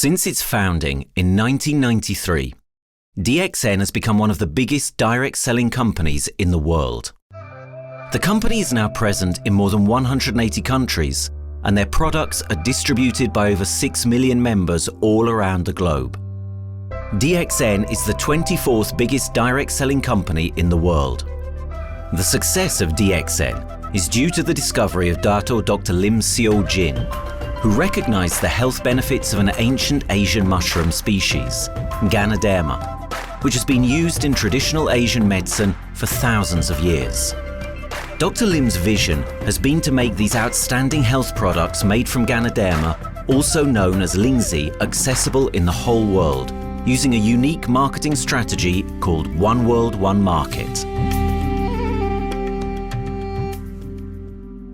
Since its founding in 1993, DXN has become one of the biggest direct selling companies in the world. The company is now present in more than 180 countries, and their products are distributed by over 6 million members all around the globe. DXN is the 24th biggest direct selling company in the world. The success of DXN is due to the discovery of Dr. Lim Seo Jin, who recognized the health benefits of an ancient Asian mushroom species, Ganoderma, which has been used in traditional Asian medicine for thousands of years. Dr. Lim's vision has been to make these outstanding health products made from Ganoderma, also known as Lingzi, accessible in the whole world, using a unique marketing strategy called One World, One Market.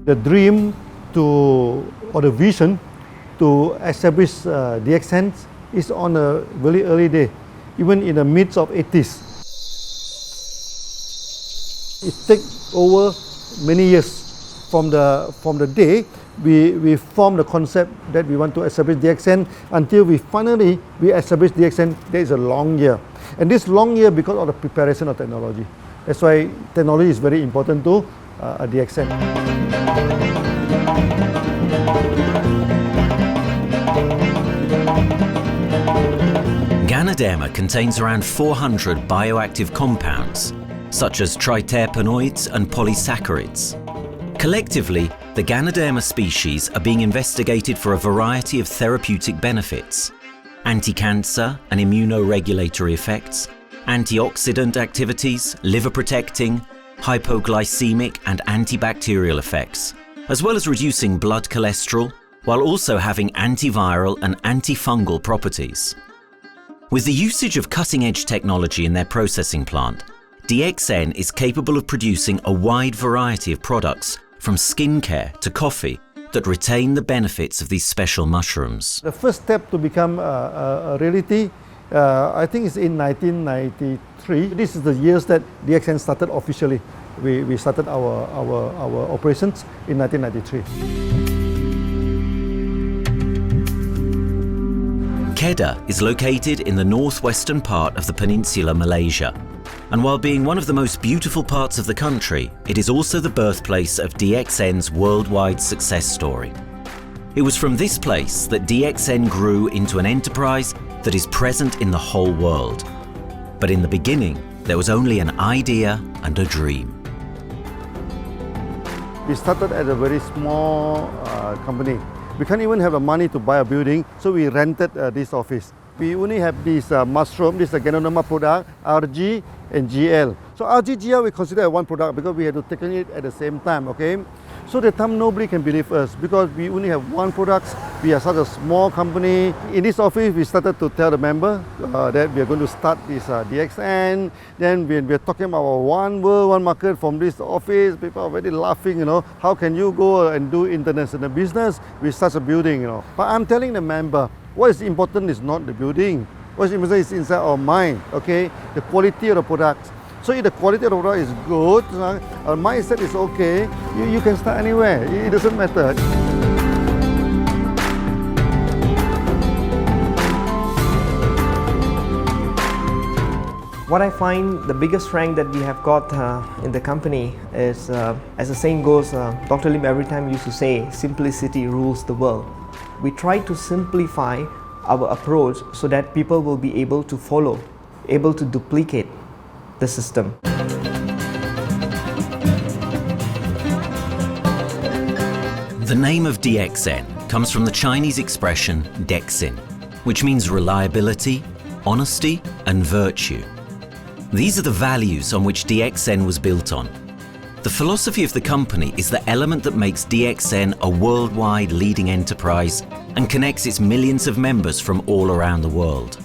The dream or the vision to establish DXN is on a very early day, even in the midst of 80s. It takes over many years from the day we formed the concept that we want to establish DXN until we finally establish DXN. There is a long year, and this long year because of the preparation of technology. That's why technology is very important to DXN. Ganoderma contains around 400 bioactive compounds, such as triterpenoids and polysaccharids. Collectively, the Ganoderma species are being investigated for a variety of therapeutic benefits: anti-cancer and immunoregulatory effects, antioxidant activities, liver protecting, hypoglycemic and antibacterial effects, as well as reducing blood cholesterol, while also having antiviral and antifungal properties. With the usage of cutting-edge technology in their processing plant, DXN is capable of producing a wide variety of products, from skincare to coffee, that retain the benefits of these special mushrooms. The first step to become a reality, I think, is in 1993. This is the years that DXN started officially. We started our operations in 1993. Kedah is located in the northwestern part of the peninsula Malaysia. And while being one of the most beautiful parts of the country, it is also the birthplace of DXN's worldwide success story. It was from this place that DXN grew into an enterprise that is present in the whole world. But in the beginning, there was only an idea and a dream. We started at a very small company. We can't even have the money to buy a building, so we rented this office. We only have this mushroom, this is a Ganoderma product, RG and GL. So RG, GL we consider one product because we had to take it at the same time, okay? So the time nobody can believe us because we only have one product. We are such a small company. In this office, we started to tell the member that we are going to start this DXN. Then we are talking about one world, one market from this office. People are very laughing, how can you go and do international business with such a building, But I'm telling the member, what is important is not the building. What is important is inside our mind, okay? The quality of the product. So if the quality of the product is good, our mindset is okay, you can start anywhere. It doesn't matter. What I find the biggest strength that we have got in the company is, as the saying goes, Dr. Lim every time used to say, simplicity rules the world. We try to simplify our approach so that people will be able to follow, able to duplicate the system. The name of DXN comes from the Chinese expression DXN, which means reliability, honesty, and virtue. These are the values on which DXN was built on. The philosophy of the company is the element that makes DXN a worldwide leading enterprise and connects its millions of members from all around the world.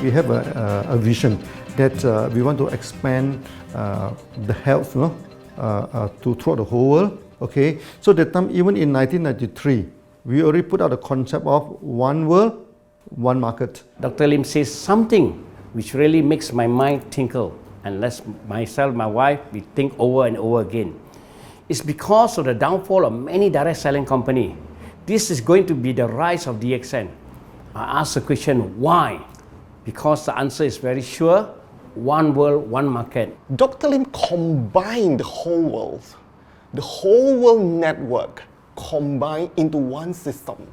We have a vision that we want to expand the health to throughout the whole world. Okay, so that time, even in 1993, we already put out a concept of one world, one market. Dr. Lim says something which really makes my mind tinkle, and lets myself, my wife, we think over and over again. It's because of the downfall of many direct selling company. This is going to be the rise of DXN. I ask the question, why? Because the answer is very sure, one world, one market. Dr. Lim combined the whole world network combined into one system.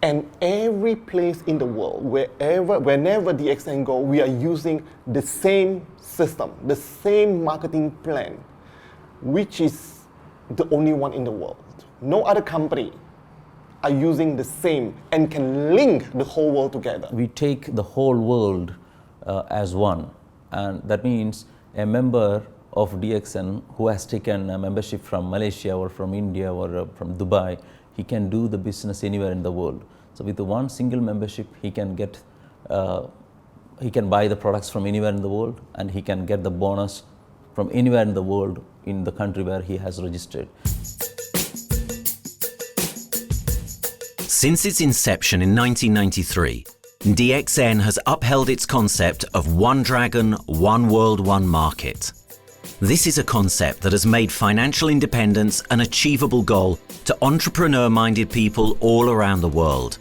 And every place in the world, whenever DXN go, we are using the same system, the same marketing plan, which is the only one in the world. No other company are using the same and can link the whole world together. We take the whole world as one, and that means a member of DXN who has taken a membership from Malaysia or from India or from Dubai, he can do the business anywhere in the world. So with the one single membership, he can get, he can buy the products from anywhere in the world, and he can get the bonus from anywhere in the world in the country where he has registered. Since its inception in 1993, DXN has upheld its concept of one dragon, one world, one market. This is a concept that has made financial independence an achievable goal to entrepreneur-minded people all around the world.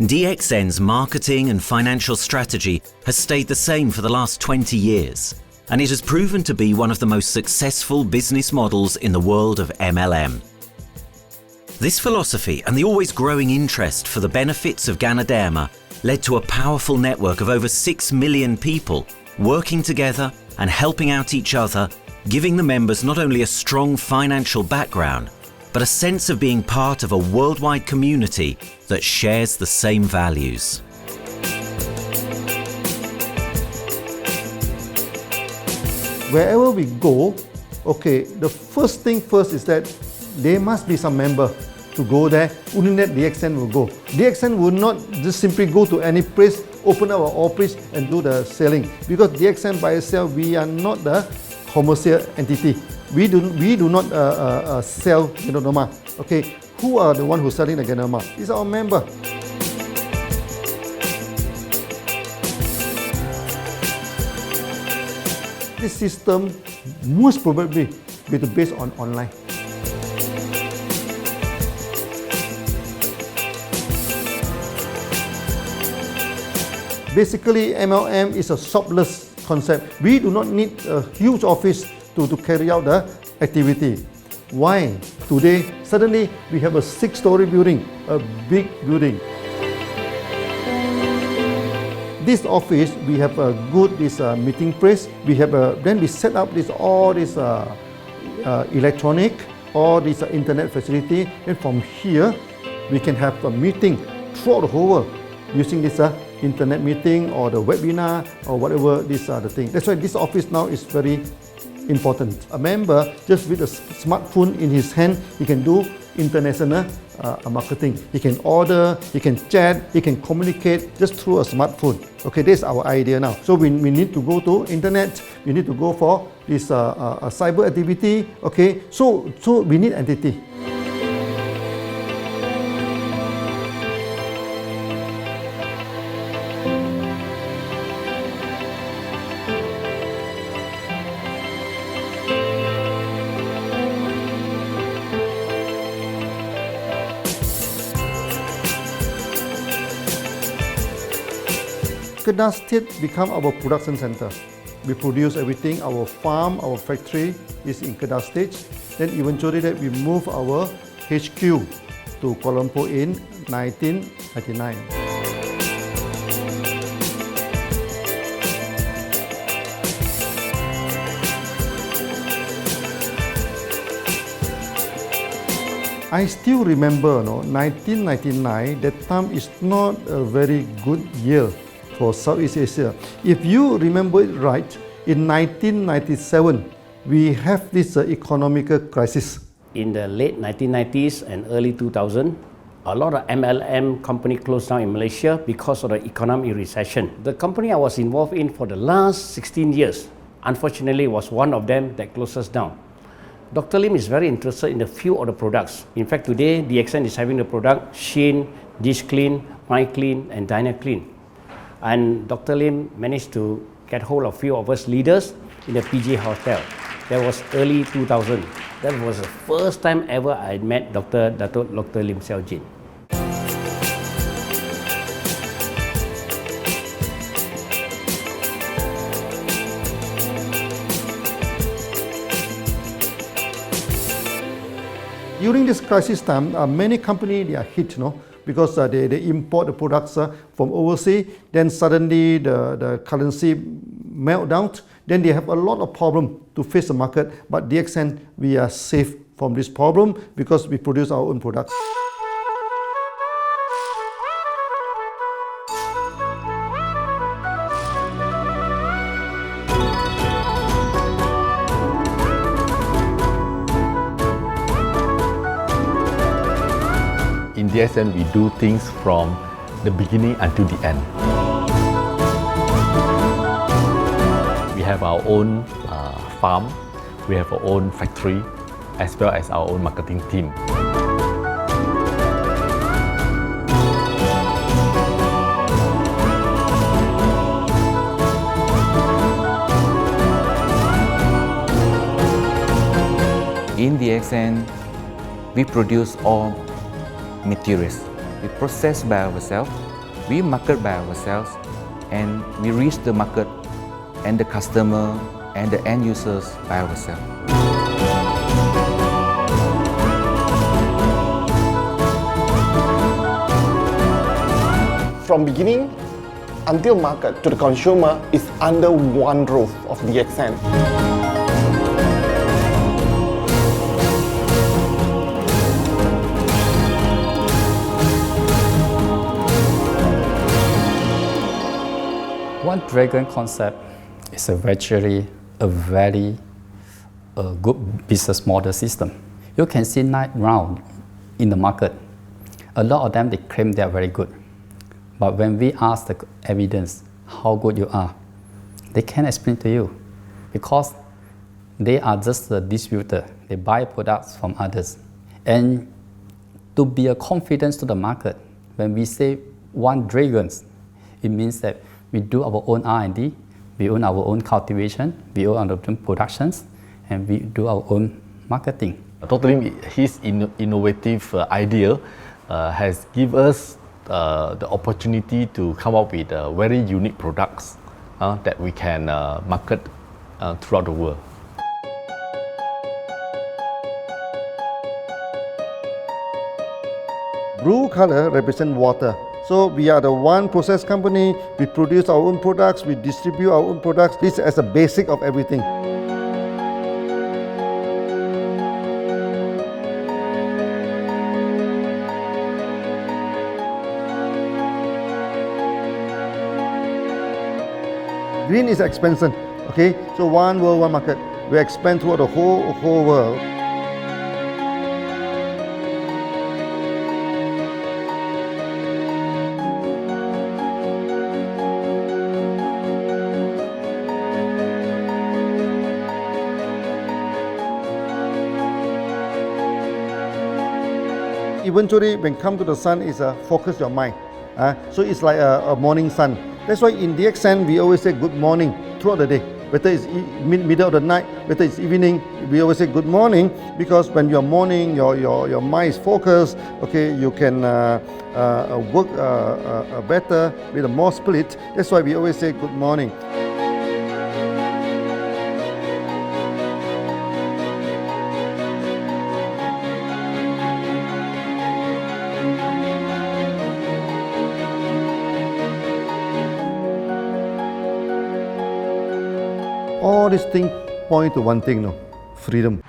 DXN's marketing and financial strategy has stayed the same for the last 20 years, and it has proven to be one of the most successful business models in the world of MLM. This philosophy and the always growing interest for the benefits of Ganoderma led to a powerful network of over 6 million people working together and helping out each other, giving the members not only a strong financial background, but a sense of being part of a worldwide community that shares the same values. Wherever we go, okay, the first thing first is that there must be some member to go there. Only that DXN will go. DXN will not just simply go to any place, open our office and do the selling. Because DXN by itself, we are not the commercial entity. We do not sell Ganoderma. Okay, who are the one who's selling the Ganoderma? It's our member. This system most probably will be based on online. Basically, MLM is a shopless concept. We do not need a huge office to carry out the activity. Why? Today, suddenly we have a 6-story building, a big building. This office, we have a good meeting place. We have then we set up all this electronic, all this internet facility. And from here, we can have a meeting throughout the whole world using this internet meeting or the webinar or whatever these are the things. That's why this office now is very important. A member, just with a smartphone in his hand, he can do international marketing. He can order, he can chat, he can communicate just through a smartphone. Okay, that's our idea now. So we need to go to internet, we need to go for this cyber activity. Okay, so we need entity. Kedah State become our production center. We produce everything. Our farm, our factory is in Kedah State. Then eventually that we move our HQ to Kuala Lumpur in 1999. I still remember, 1999, that time is not a very good year for Southeast Asia. If you remember it right, in 1997, we have this economic crisis. In the late 1990s and early 2000, a lot of MLM company closed down in Malaysia because of the economic recession. The company I was involved in for the last 16 years, unfortunately, was one of them that closes down. Dr. Lim is very interested in a few of the products. In fact, today, DXN is having the product Sheen, Dish Clean, My Clean, and Diner Clean. And Dr. Lim managed to get hold of a few of us leaders in the PJ Hotel. That was early 2000. That was the first time ever I met Dr. Lim Xiaojin. During this crisis time, many companies they are hit, because they import the products from overseas. Then suddenly the currency melt down. Then they have a lot of problem to face the market. But DXN, we are safe from this problem because we produce our own products. In DXN, we do things from the beginning until the end. We have our own farm, we have our own factory, as well as our own marketing team. In DXN, we produce all materials. We process by ourselves, we market by ourselves, and we reach the market and the customer and the end users by ourselves. From beginning until market to the consumer is under one roof of DXN. One Dragon concept is a very good business model system. You can see now in the market, a lot of them they claim they are very good. But when we ask the evidence how good you are, they can't explain to you because they are just a distributor. They buy products from others. And to be a confidence to the market, when we say One Dragons, it means that we do our own R&D, we own our own cultivation, we own our own productions, and we do our own marketing. Dr. Lim, his innovative idea has given us the opportunity to come up with very unique products that we can market throughout the world. Blue color represents water. So we are the one process company, we produce our own products, we distribute our own products. This is as a basic of everything. Green is expansion, okay? So one world, one market. We expand throughout the whole world. Eventually, when come to the sun, is focus your mind. So it's like a morning sun. That's why in DXN, we always say good morning throughout the day. Whether it's middle of the night, whether it's evening, we always say good morning because when you're morning, your mind is focused. Okay, you can work better with a more spirit. That's why we always say good morning. All these things point to one thing, freedom.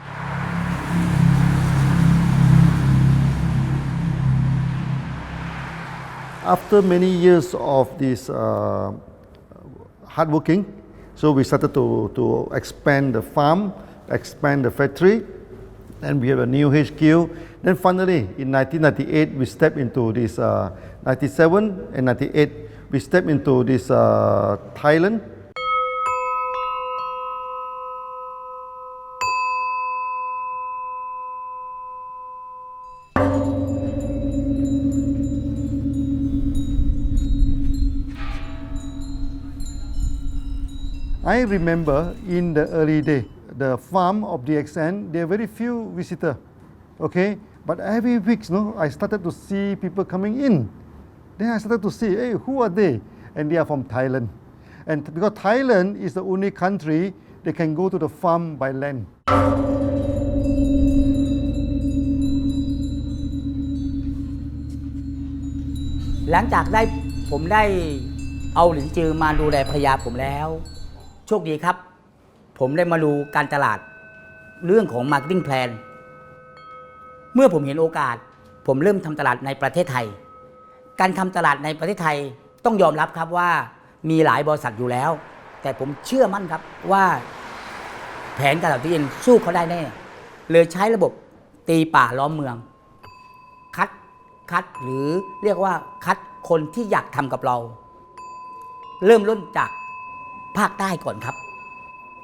After many years of this hard working, so we started to expand the farm, expand the factory, and we have a new HQ. Then finally, in 1998, we stepped into this, 97 and 98, we stepped into this Thailand. I remember in the early day, the farm of DXN, there are very few visitors, okay? But every week, I started to see people coming in. Then I started to see, hey, who are they? And they are from Thailand. And because Thailand is the only country they can go to the farm by land. หลังจากผมได้เอาหลินจือมาดูแลภรรยาผมแล้ว โชคดีครับ ผมได้มาดูการตลาดเรื่องของ Marketing Plan เมื่อผมเห็นโอกาสผมเริ่มทำตลาดในประเทศไทย การทำตลาดในประเทศไทยต้องยอมรับครับว่ามีหลายบริษัทอยู่แล้ว แต่ผมเชื่อมั่นครับว่าแผนการตลาดที่เอ็นสู้เขาได้แน่เลยใช้ระบบตีป่าล้อมเมืองคัดหรือเรียกว่าคัดคนที่อยากทำกับเรา เริ่มต้นจากภาคใต้ก่อนครับ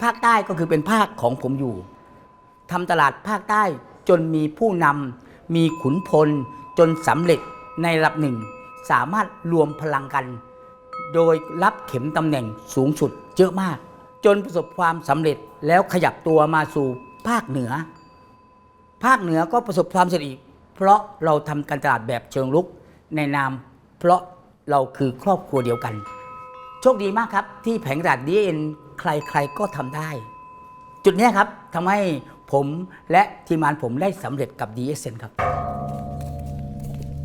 ภาคใต้ก็คือเป็นภาคของผมอยู่ทำตลาดภาคใต้จนมีผู้นำมีขุนพลจนสำเร็จในระดับหนึ่งสามารถรวมพลังกันโดยรับเข็มตำแหน่งสูงสุดเยอะมากจนประสบความสำเร็จแล้วขยับตัวมาสู่ภาคเหนือก็ประสบความสำเร็จอีกเพราะเราทำการตลาดแบบเชิงรุกในนามเพราะเราคือครอบครัวเดียวกันโชคดีมากครับที่แผงตลาด DXN ใครๆก็ทำได้จุดนี้ครับทำให้ผมและทีมงานผมได้สำเร็จกับ DXN ครับ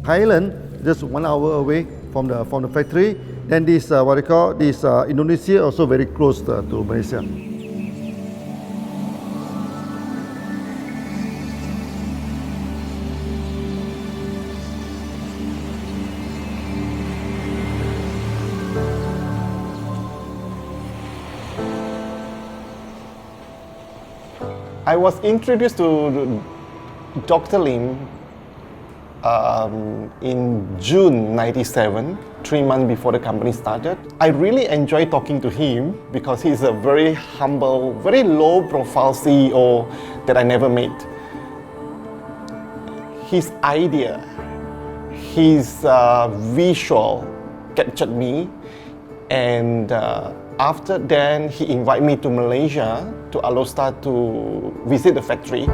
Thailand just 1 hour away from the factory. Then this what they call this Indonesia also very close to Malaysia. I was introduced to Dr. Lim in June '97, 3 months before the company started. I really enjoyed talking to him because he's a very humble, very low-profile CEO that I never met. His idea, his visual captured me, and after then he invited me to Malaysia, to Alostar, to visit the factory.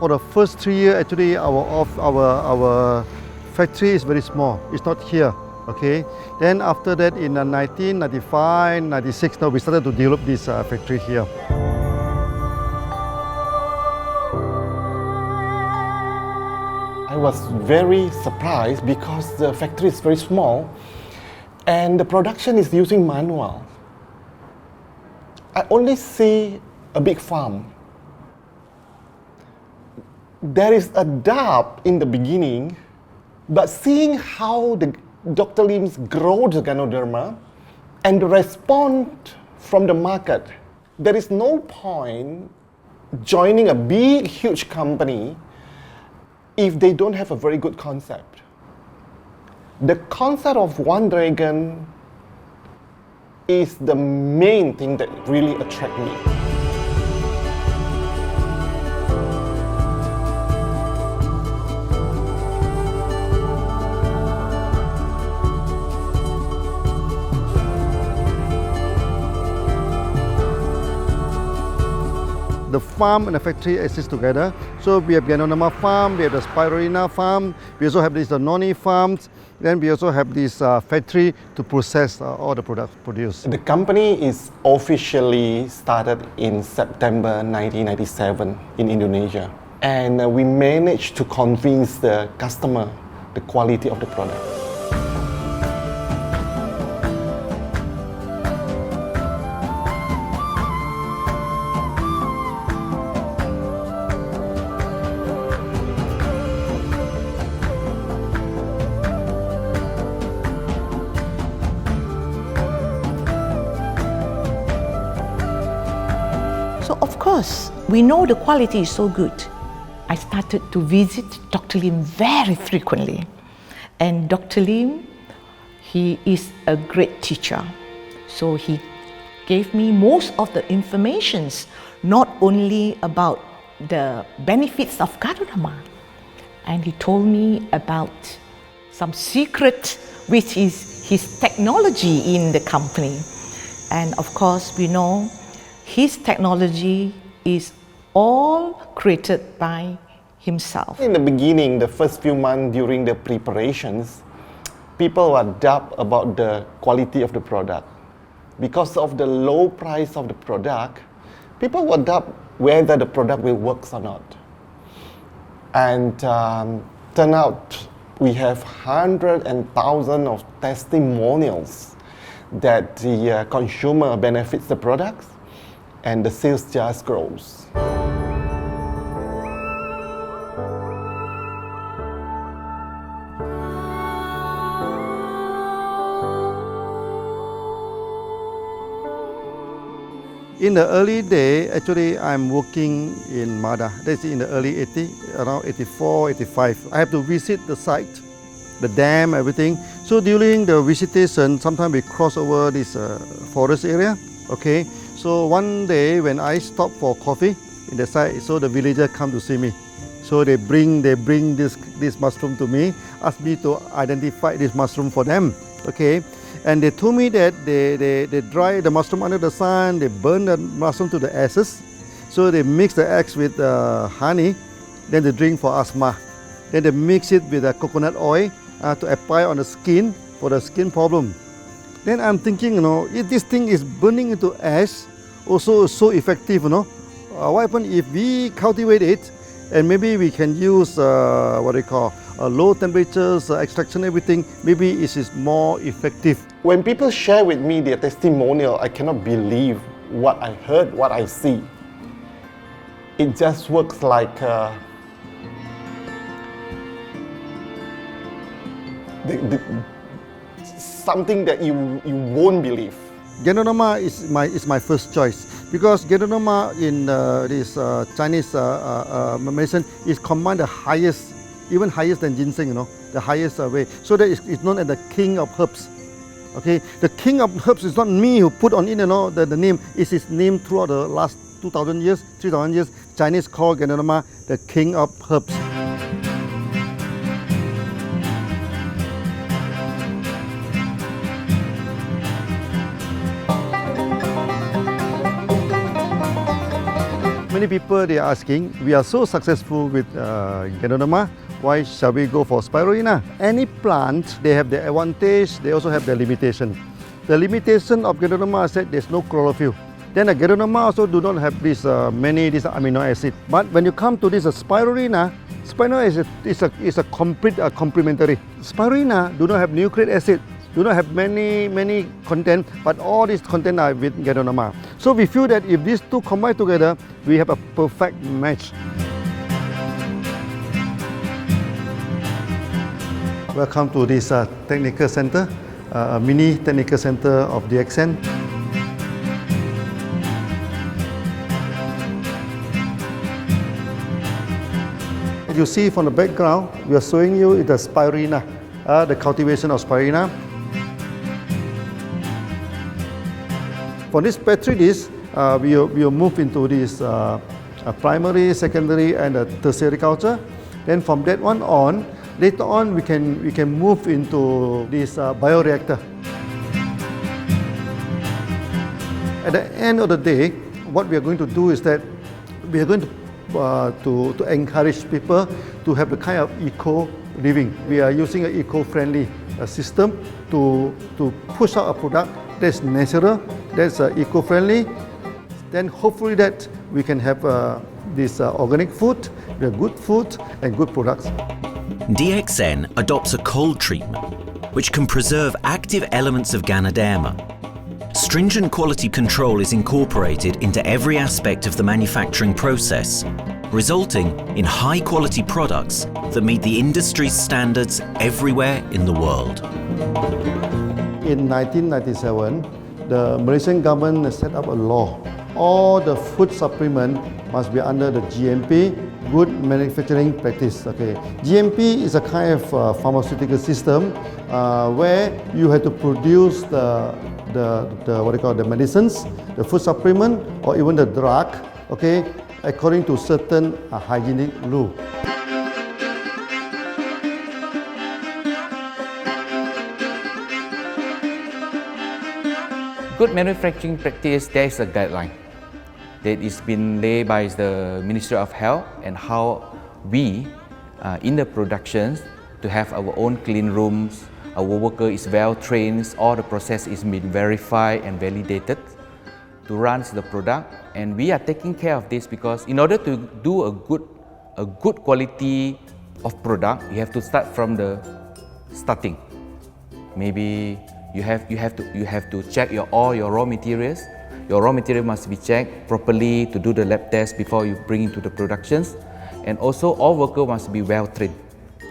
For the first 3 years, actually, our factory is very small. It's not here, okay? Then after that, in 1995, 96, now we started to develop this factory here. I was very surprised because the factory is very small and the production is using manual. I only see a big farm. There is a doubt in the beginning, but seeing how Dr. Lim's grow the Ganoderma and the response from the market, there is no point joining a big, huge company if they don't have a very good concept. The concept of One Dragon is the main thing that really attracts me. The farm and the factory exist together. So we have Ganoderma farm, we have the Spirulina farm, we also have this noni farms, then we also have this factory to process all the products produced. The company is officially started in September 1997 in Indonesia. And we managed to convince the customer the quality of the product. because we know the quality is so good, I started to visit Dr. Lim very frequently. And Dr. Lim, he is a great teacher. So he gave me most of the informations, not only about the benefits of Ganoderma, and he told me about some secret, which is his technology in the company. And of course, we know his technology is all created by himself. In the beginning, the first few months during the preparations, people were doubt about the quality of the product. Because of the low price of the product, people were doubt whether the product will work or not. And turn out we have hundreds and thousands of testimonials that the consumer benefits the products and the sales just grows. In the early day, actually, I'm working in Mada. That's in the early 80s, around 84, 85. I have to visit the site, the dam, everything. So during the visitation, sometimes we cross over this forest area. Okay. So one day when I stop for coffee in the site, so the villagers come to see me. So they bring this mushroom to me, ask me to identify this mushroom for them. Okay. And they told me that they dry the mushroom under the sun, they burn the mushroom to the ashes. So they mix the eggs with honey, then they drink for asthma. Then they mix it with coconut oil to apply on the skin for the skin problem. Then I'm thinking, if this thing is burning into ash, also so effective, what happens if we cultivate it and maybe we can use low temperatures, extraction, everything, maybe it is more effective. When people share with me their testimonial, I cannot believe what I heard, what I see. It just works like something that you won't believe. Ganoderma is my first choice because Ganoderma in this Chinese medicine is command the highest, even higher than ginseng, the highest way. So that it's known as the king of herbs. Okay, the king of herbs is not me who put on it, the name. It is named throughout the last 2,000 years, 3,000 years. Chinese call Ganoderma the king of herbs. Many people they are asking, we are so successful with Ganoderma, why shall we go for spirulina? Any plant, they have their advantage, they also have their limitation. The limitation of Ganoderma is that there's no chlorophyll. Then the Ganoderma also do not have this many amino acid. But when you come to this spirulina, spirulina is a complete complementary. Spirulina do not have nucleic acid, do not have many content, but all these content are with Ganoderma. So we feel that if these two combine together, we have a perfect match. Welcome to this technical center, a mini technical center of DXN. You see from the background, we are showing you the spirulina, the cultivation of spirulina. For this petri dish, we will move into this primary, secondary, and tertiary culture. Then from that one on, later on we can move into this bioreactor. At the end of the day, what we are going to do is that we are going to encourage people to have a kind of eco living. We are using an eco-friendly system to push out a product that's natural, that's eco-friendly. Then hopefully that we can have this organic food, good food and good products. DXN adopts a cold treatment which can preserve active elements of Ganoderma. Stringent quality control is incorporated into every aspect of the manufacturing process, resulting in high-quality products that meet the industry's standards everywhere in the world. In 1997, the Malaysian government set up a law. all the food supplement must be under the GMP, good manufacturing practice. Okay, GMP is a kind of pharmaceutical system where you have to produce the what you call the medicines, the food supplement, or even the drug. Okay, according to certain hygienic rule. Good manufacturing practice, there is a guideline that is been laid by the Ministry of Health and how we in the productions to have our own clean rooms, our worker is well trained, all the process is been verified and validated to run the product, and we are taking care of this because in order to do a good quality of product, you have to start from the starting. Maybe you have to check all your raw materials. Your raw material must be checked properly to do the lab test before you bring into the productions. And also all workers must be well trained.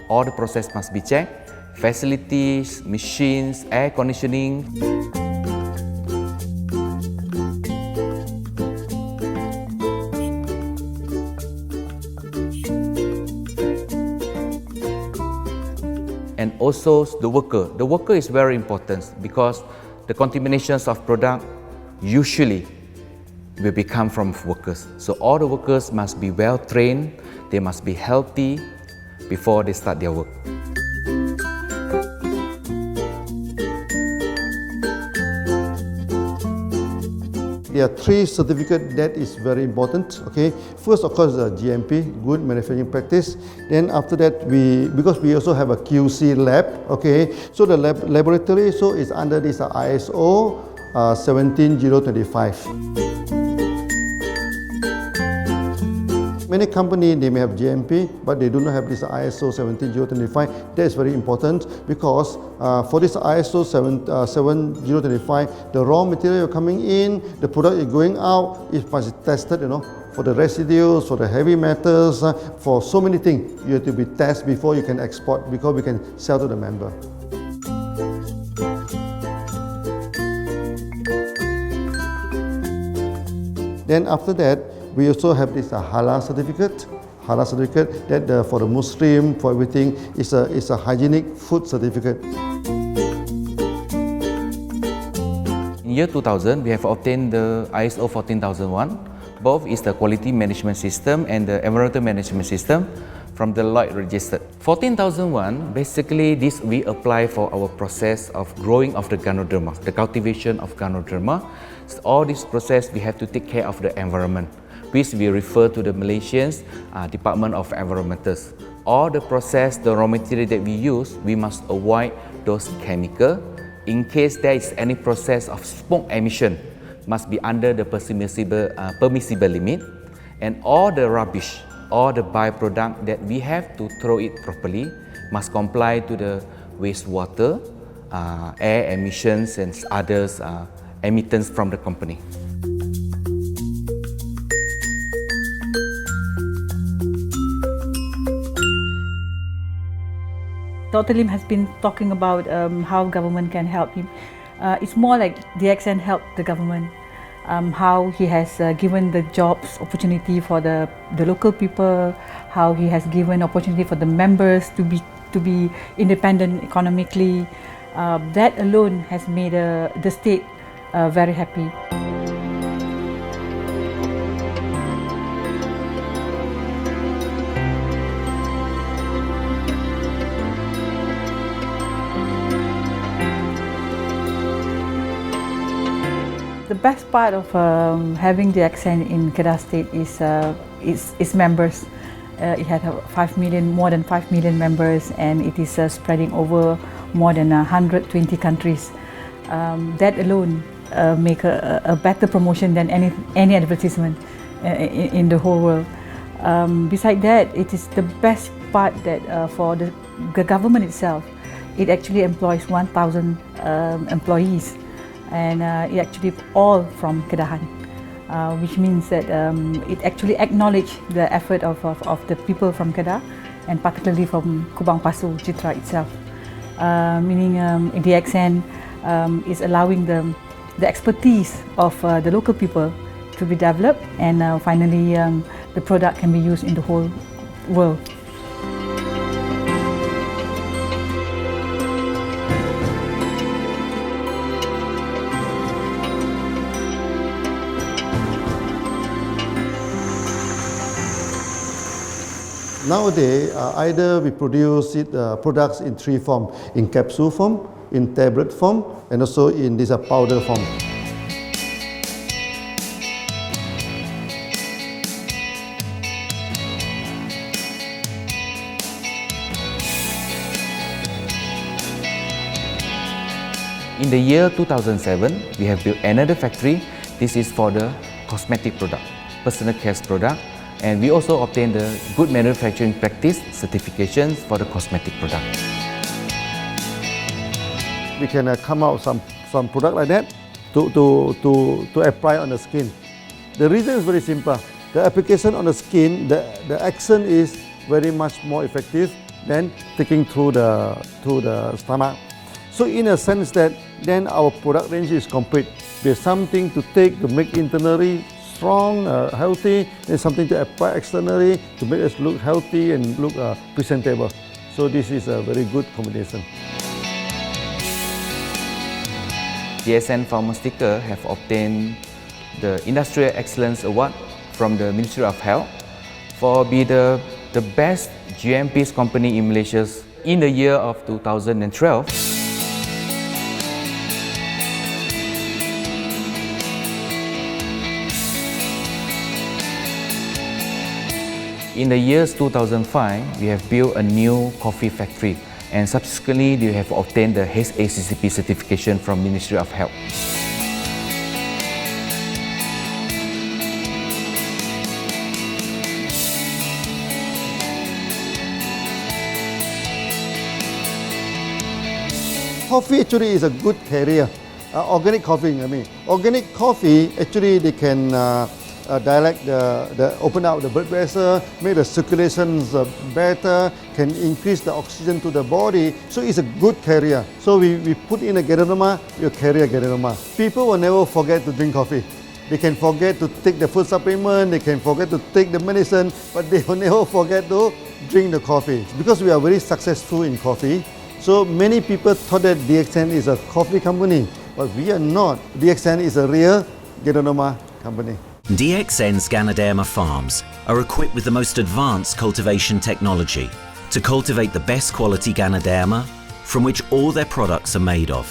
All the process must be checked. Facilities, machines, air conditioning. And also the worker. The worker is very important because the contaminations of product usually will become from workers. So all the workers must be well trained, they must be healthy before they start their work. There are 3 certificates that is very important. Okay, first of course the GMP, good manufacturing practice. Then after that because we also have a QC lab. Okay, so the laboratory is under this ISO 17025. Many companies, they may have GMP, but they do not have this ISO 17025. That is very important because for this ISO 17025, the raw material coming in, the product is going out, it must be tested, for the residues, for the heavy metals, for so many things. You have to be tested before you can export, because we can sell to the member. Then after that, we also have this halal certificate. Halal certificate that for the Muslim, for everything, is a hygienic food certificate. In year 2000, we have obtained the ISO 14001. Both is the quality management system and the environmental management system from the Lloyd registered. 14001, basically this we apply for our process of growing of the Ganoderma, the cultivation of Ganoderma. So all this process we have to take care of the environment, which we refer to the Malaysians Department of Environmentals. All the process, the raw material that we use, we must avoid those chemicals. In case there is any process of smoke emission, must be under the permissible limit, and all the rubbish, all the byproduct that we have to throw it properly must comply to the wastewater, air emissions and others emittance from the company. Dr. Lim has been talking about how government can help him. It's more like DXN helped the government, how he has given the jobs opportunity for the local people, how he has given opportunity for the members to be independent economically. That alone has made the state very happy. The best part of having DXN in Kedah State is its members. It had more than 5 million members, and it is spreading over more than 120 countries. That alone make a better promotion than any advertisement in the whole world. Besides that, it is the best part that for the government itself, it actually employs 1,000 employees. And it actually all from Kedahan, which means that it actually acknowledges the effort of the people from Kedah, and particularly from Kubang Pasu Citra itself. Meaning DXN is allowing the expertise of the local people to be developed, and finally the product can be used in the whole world. Nowadays, either we produce products in three forms: in capsule form, in tablet form, and also in this powder form. In the year 2007, we have built another factory. This is for the cosmetic product, personal care product, and we also obtained the Good Manufacturing Practice certifications for the cosmetic product. We can come out some product like that to apply on the skin. The reason is very simple. The application on the skin, the action is very much more effective than taking through the stomach. So in a sense that then our product range is complete. There's something to take to make internally strong, healthy. There's something to apply externally to make us look healthy and look presentable. So this is a very good combination. DXN Pharmaceutical have obtained the Industrial Excellence Award from the Ministry of Health for being the best GMP company in Malaysia in the year of 2012. In the years 2005, we have built a new coffee factory, and subsequently we have obtained the HACCP certification from Ministry of Health. Coffee actually is a good carrier. Organic coffee, Organic coffee, actually they can dilate open up the blood vessel, make the circulations better, can increase the oxygen to the body. So it's a good carrier. So we put in a Ganoderma, you carry a Ganoderma. People will never forget to drink coffee. They can forget to take the food supplement, they can forget to take the medicine, but they will never forget to drink the coffee. Because we are very successful in coffee, so many people thought that DXN is a coffee company, but we are not. DXN is a real Ganoderma company. DXN's Ganoderma farms are equipped with the most advanced cultivation technology to cultivate the best quality Ganoderma from which all their products are made of.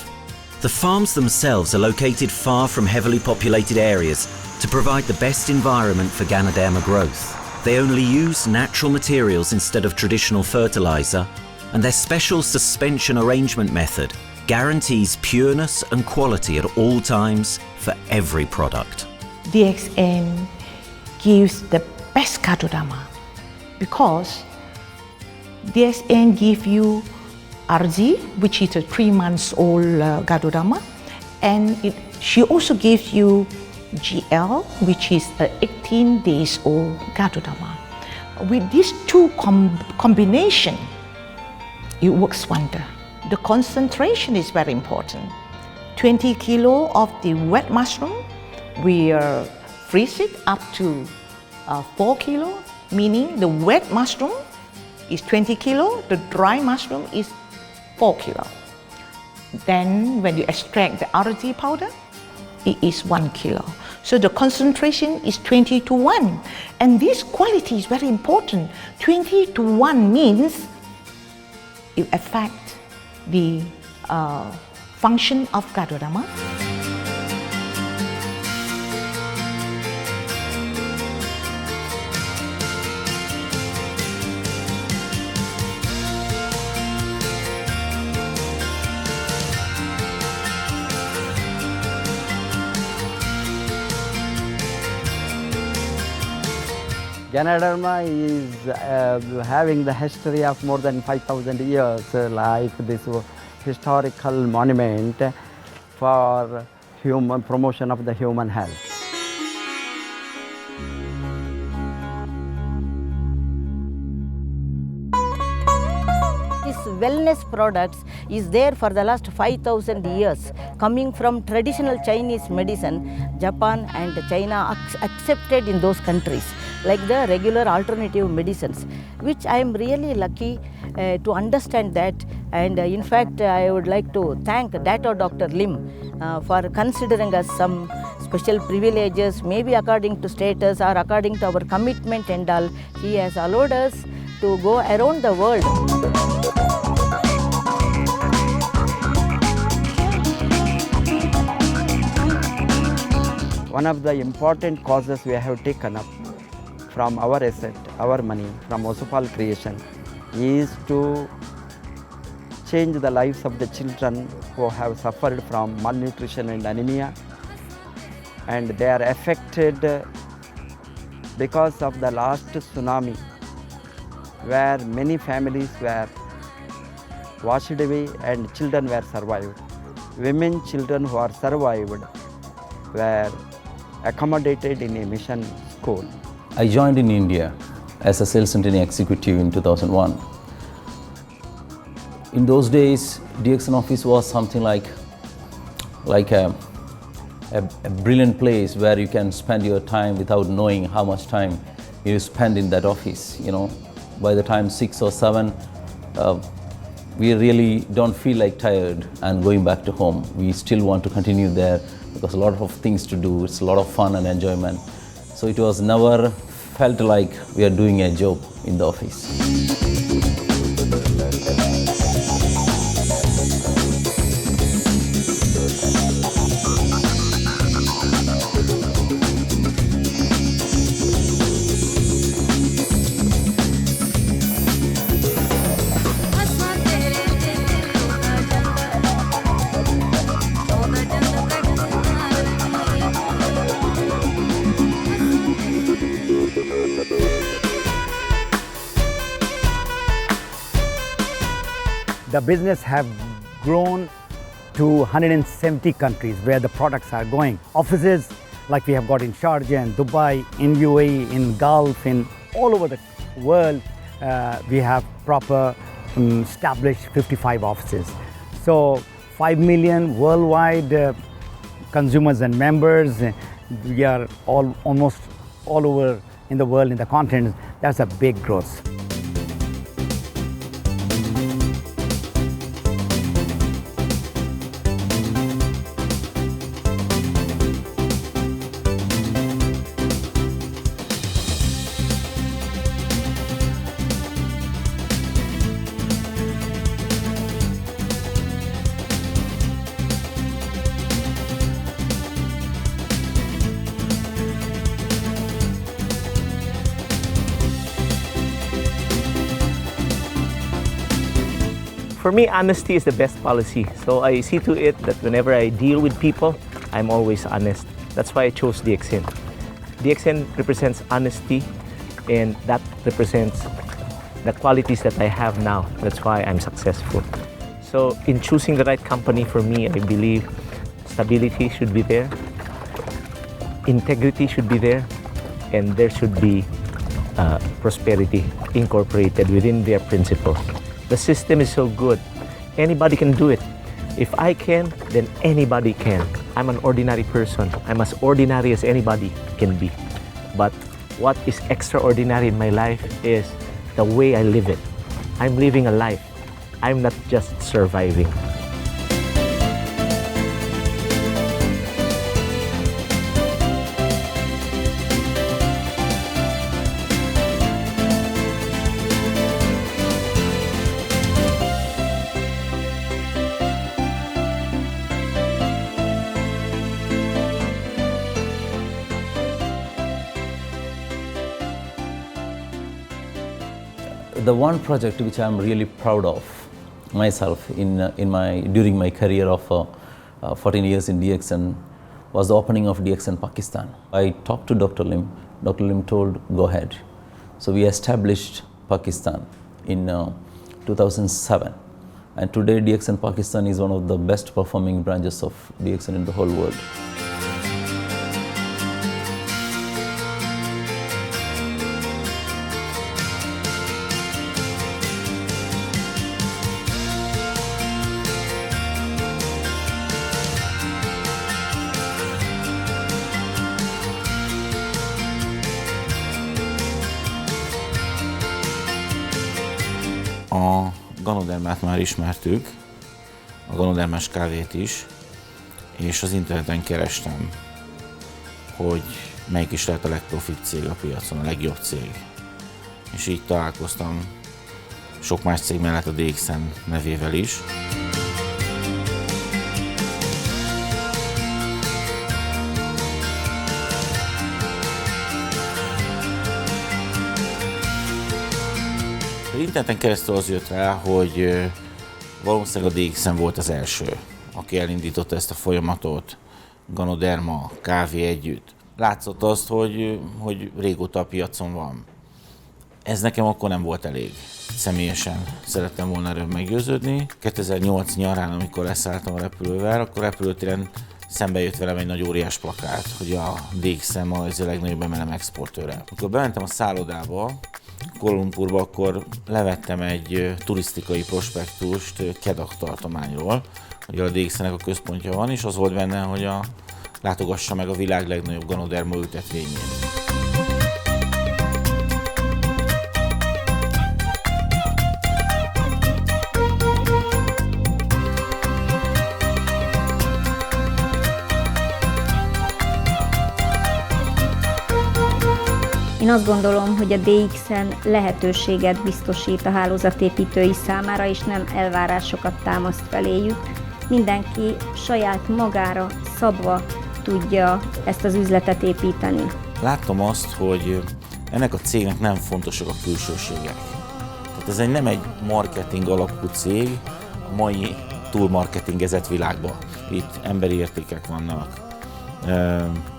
The farms themselves are located far from heavily populated areas to provide the best environment for Ganoderma growth. They only use natural materials instead of traditional fertilizer, and their special suspension arrangement method guarantees pureness and quality at all times for every product. DXN gives the best Ganoderma because DXN gives you RG, which is a 3 months old Ganoderma, and she also gives you GL, which is a 18 days old Ganoderma. With these two combination, it works wonder. The concentration is very important. 20 kilo of the wet mushroom, we freeze it up to 4 kilo, meaning the wet mushroom is 20 kilo, the dry mushroom is 4 kilo. Then when you extract the RG powder, it is 1 kilo. So the concentration is 20 to 1. And this quality is very important. 20 to 1 means it affects the function of Ganoderma. Ganoderma is having the history of more than 5,000 years, like this historical monument for human promotion of the human health. This wellness products is there for the last 5,000 years, coming from traditional Chinese medicine. Japan and China accepted in those countries, like the regular alternative medicines, which I am really lucky to understand that. And in fact, I would like to thank Dr. Lim for considering us some special privileges, maybe according to status or according to our commitment and all. He has allowed us to go around the world. One of the important causes we have taken up from our asset, our money, from Osopal creation, is to change the lives of the children who have suffered from malnutrition and anemia, and they are affected because of the last tsunami, where many families were washed away and children were survived. Women, children who are survived were accommodated in a mission school. I joined in India as a sales and training executive in 2001. In those days, DXN office was something like a brilliant place where you can spend your time without knowing how much time you spend in that office. You know, by the time 6 or 7, we really don't feel like tired and going back to home. We still want to continue there because a lot of things to do. It's a lot of fun and enjoyment. So it was never felt like we are doing a job in the office. The business have grown to 170 countries where the products are going. Offices like we have got in Sharjah and Dubai, in UAE, in Gulf, in all over the world, we have proper established 55 offices. So 5 million worldwide consumers and members. We are almost all over in the world, in the continents. That's a big growth. For me, honesty is the best policy. So I see to it that whenever I deal with people, I'm always honest. That's why I chose DXN. DXN represents honesty, and that represents the qualities that I have now. That's why I'm successful. So in choosing the right company for me, I believe stability should be there, integrity should be there, and there should be prosperity incorporated within their principles. The system is so good. Anybody can do it. If I can, then anybody can. I'm an ordinary person. I'm as ordinary as anybody can be. But what is extraordinary in my life is the way I live it. I'm living a life. I'm not just surviving. The one project which I'm really proud of myself during my career of 14 years in DXN was the opening of DXN Pakistan. I talked to Dr. Lim. Dr. Lim told, go ahead. So we established Pakistan in 2007. And today DXN Pakistan is one of the best performing branches of DXN in the whole world. A Ganodermát már ismertük, a Ganodermás kávét is, és az interneten kerestem, hogy melyik is lehet a legprofibb cég a piacon, a legjobb cég. És így találkoztam sok más cég mellett a DXN nevével is. Az interneten keresztül az jött rá, hogy valószínűleg a DXN volt az első, aki elindította ezt a folyamatot, Ganoderma, kávé együtt. Látszott azt, hogy régóta a piacon van. Ez nekem akkor nem volt elég. Személyesen szerettem volna erről meggyőződni. 2008 nyarán, amikor leszálltam a repülővel, akkor repülőtéren szembe jött velem egy nagy óriás plakát, hogy a DXN ma az a legnagyobb MLM exportőre. Amikor bementem a szállodába, Kuala Lumpurba, akkor levettem egy turisztikai prospektust Kedah tartományról, hogy a DXN-nek a központja van, és az volt benne, hogy látogassa meg a világ legnagyobb Ganoderma ültetvényét. Én azt gondolom, hogy a DXN lehetőséget biztosít a hálózatépítői számára, és nem elvárásokat támaszt feléjük. Mindenki saját magára szabva tudja ezt az üzletet építeni. Láttam azt, hogy ennek a cégnek nem fontosak a külsőségek. Tehát ez nem egy marketing alapú cég a mai túlmarketingezett világban. Itt emberi értékek vannak,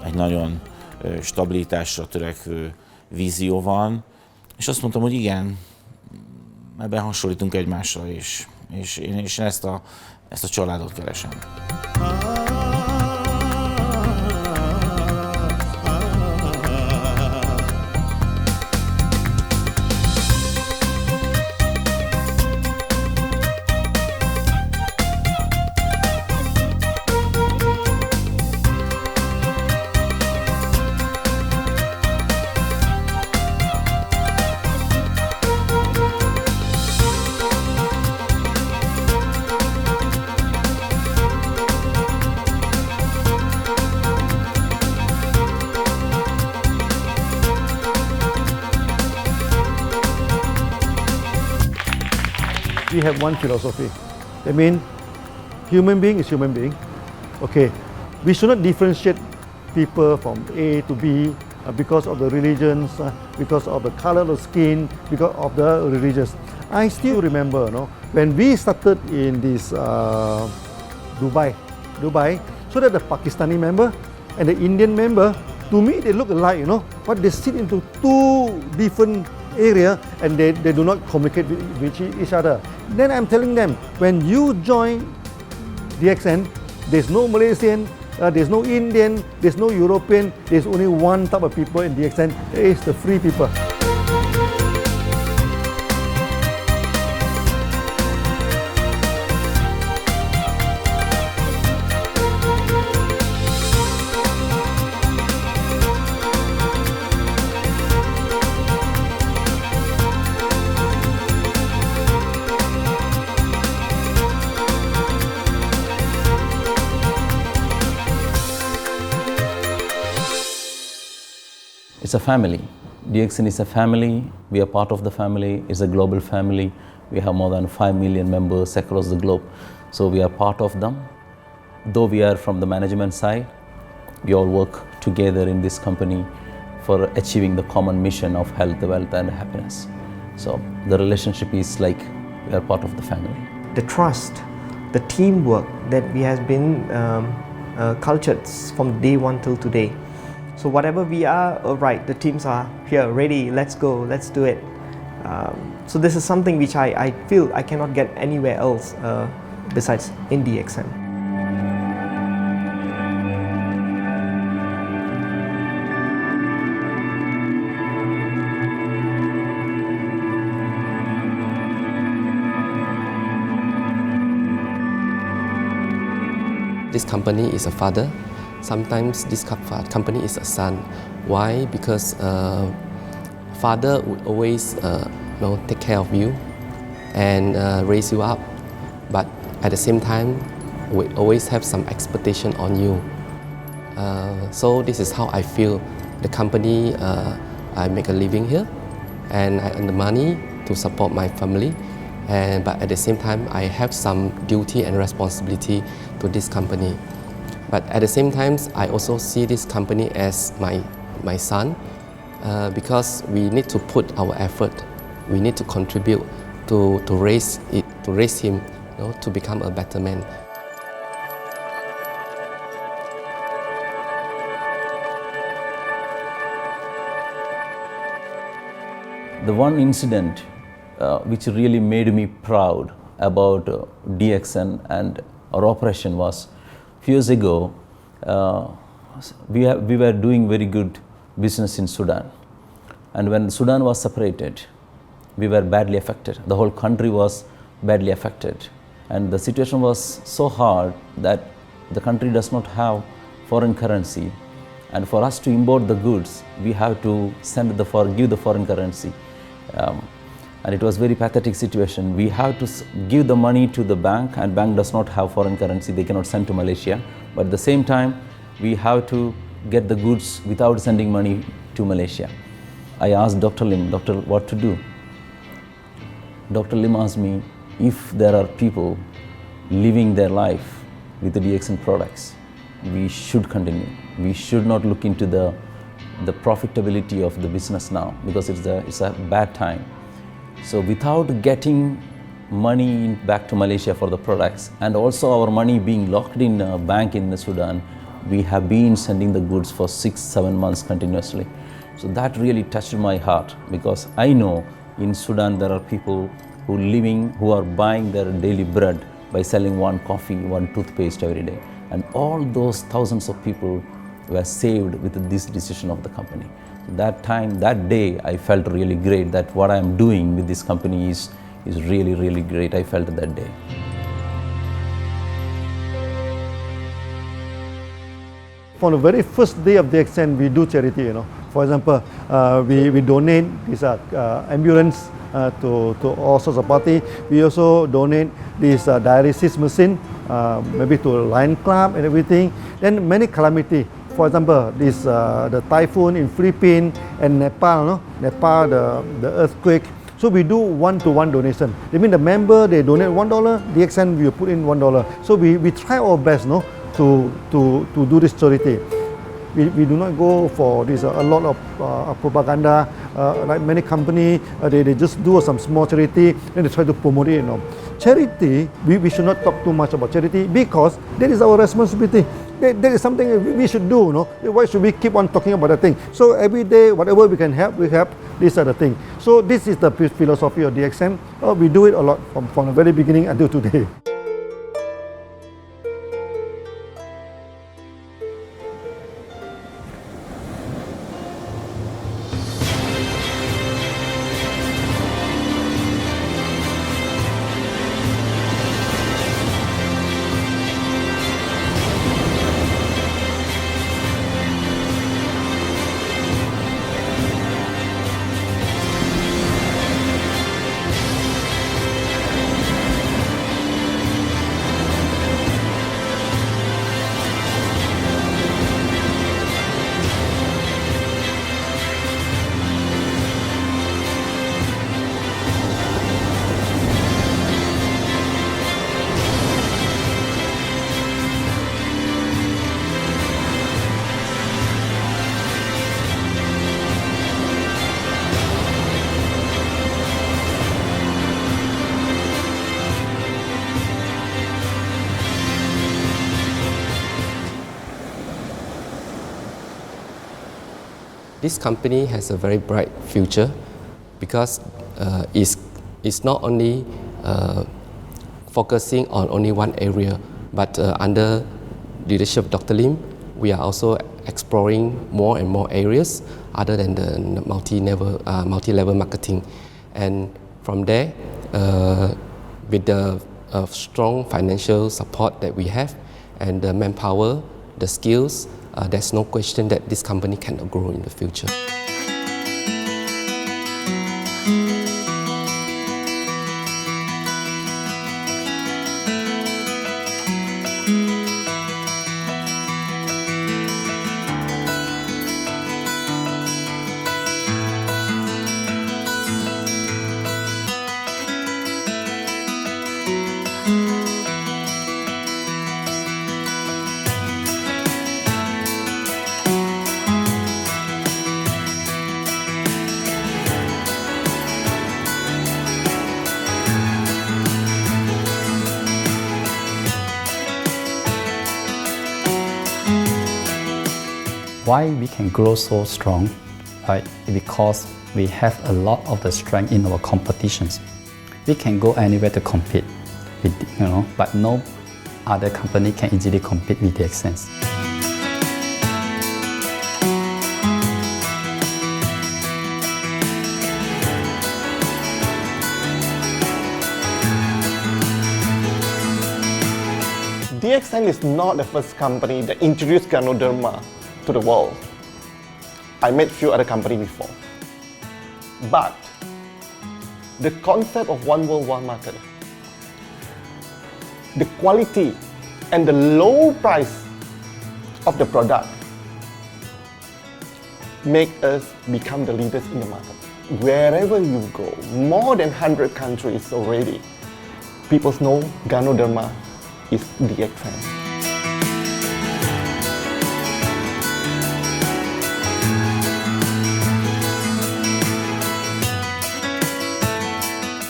egy nagyon stabilitásra törekvő vízió van, és azt mondtam, hogy igen, ebben hasonlítunk egymásra is, és én ezt a családot keresem. We have one philosophy. I mean, human being is human being. Okay, we should not differentiate people from A to B because of the religions, because of the color of the skin, because of the religious. I still remember, when we started in this Dubai, so that the Pakistani member and the Indian member, to me they look alike, but they sit into two different area and they do not communicate with each other. Then I'm telling them, when you join DXN, there's no Malaysian, there's no Indian, there's no European, there's only one type of people in DXN, it's the free people. It's a family. DXN is a family. We are part of the family. It's a global family. We have more than 5 million members across the globe. So we are part of them. Though we are from the management side, we all work together in this company for achieving the common mission of health, wealth and happiness. So the relationship is like we are part of the family. The trust, the teamwork that we has been cultured from day one till today. So whatever we are, right, the teams are here, ready, let's go, let's do it. So this is something which I feel I cannot get anywhere else besides in DXN. This company is a father. Sometimes this company is a son. Why? Because father would always take care of you, and raise you up. But at the same time, we always have some expectation on you. So this is how I feel. The company, I make a living here, and I earn the money to support my family. But at the same time, I have some duty and responsibility to this company. But at the same time, I also see this company as my son, because we need to put our effort. We need to contribute to raise him, to become a better man. The one incident which really made me proud about DXN and our operation was few years ago. We were doing very good business in Sudan, and when Sudan was separated, we were badly affected. The whole country was badly affected, and the situation was so hard that the country does not have foreign currency, and for us to import the goods, we have to give the foreign currency. And it was very pathetic situation. We have to give the money to the bank, and bank does not have foreign currency. They cannot send to Malaysia. But at the same time, we have to get the goods without sending money to Malaysia. I asked Dr. Lim, "Doctor, what to do?" Dr. Lim asked me, if there are people living their life with the DXN products, we should continue. We should not look into the profitability of the business now, because it's a bad time. So without getting money back to Malaysia for the products, and also our money being locked in a bank in Sudan, we have been sending the goods for 6-7 months continuously. So that really touched my heart, because I know in Sudan there are people who are buying their daily bread by selling one coffee, one toothpaste every day. And all those thousands of people were saved with this decision of the company. That day, I felt really great that what I am doing with this company is really, really great. I felt that day. From the very first day of DXN, we do charity. For example, we donate this ambulance to all sorts of party. We also donate this dialysis machine, maybe to Lion Club and everything. Then many calamity. For example, the typhoon in Philippines and Nepal, the earthquake. So we do one-to-one donation. I mean, the member, they donate $1, DXN will put in $1. So we try our best, to do this charity. We do not go for this a lot of propaganda. Like many companies, they just do some small charity and they try to promote it. Charity, we should not talk too much about charity, because that is our responsibility. That is something we should do. Why should we keep on talking about that thing? So every day, whatever we can help, we help. These are the things. So this is the philosophy of DXN. We do it a lot from the very beginning until today. This company has a very bright future, because it's not only focusing on only one area, but under leadership of Dr. Lim, we are also exploring more and more areas other than the multi-level marketing. And from there, with the strong financial support that we have and the manpower, the skills, there's no question that this company cannot grow in the future. Why we can grow so strong, right? Because we have a lot of the strength in our competitions. We can go anywhere to compete, but no other company can easily compete with DXN. DXN is not the first company that introduced Ganoderma to the world. I met few other companies before. But the concept of one world, one market, the quality and the low price of the product make us become the leaders in the market. Wherever you go, more than 100 countries already, people know Ganoderma is DXN.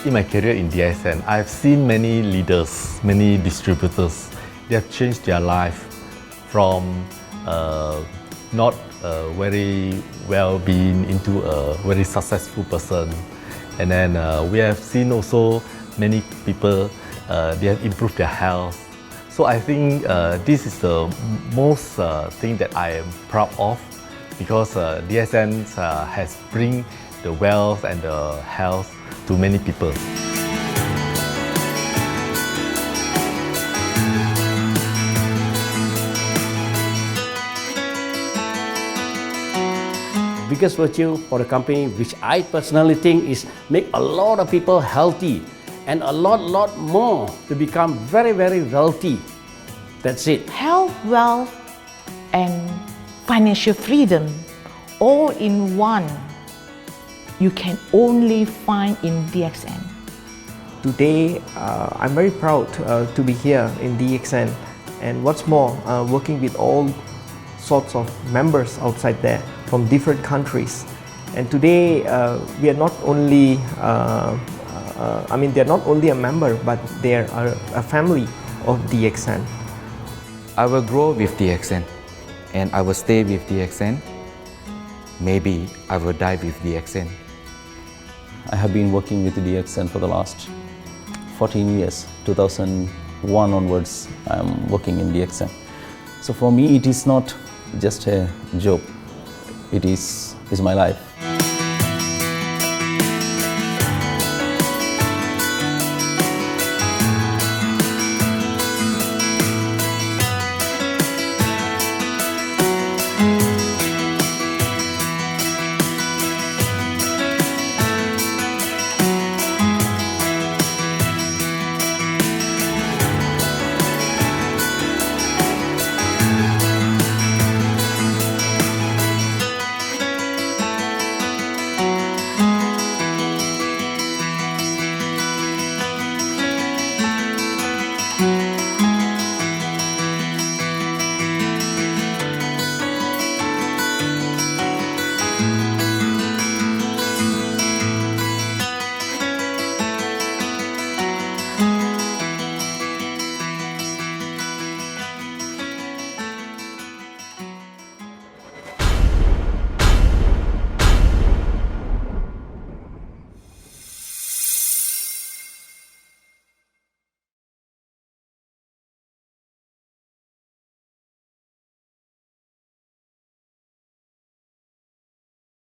In my career in DXN, I've seen many leaders, many distributors. They have changed their life from not very well-being into a very successful person. And then we have seen also many people, they have improved their health. So I think this is the most thing that I am proud of, because DXN has bring the wealth and the health to many people. Biggest virtue for the company, which I personally think is make a lot of people healthy and a lot more to become very wealthy. That's it. Health, wealth, and financial freedom all in one. You can only find in DXN. Today, I'm very proud to be here in DXN, and what's more, working with all sorts of members outside there from different countries. And today, we are not only, they're not only a member, but they're a family of DXN. I will grow with DXN, and I will stay with DXN. Maybe I will die with DXN. I have been working with DXN for the last 14 years. 2001 onwards, I am working in DXN. So for me, it is not just a job. It is my life.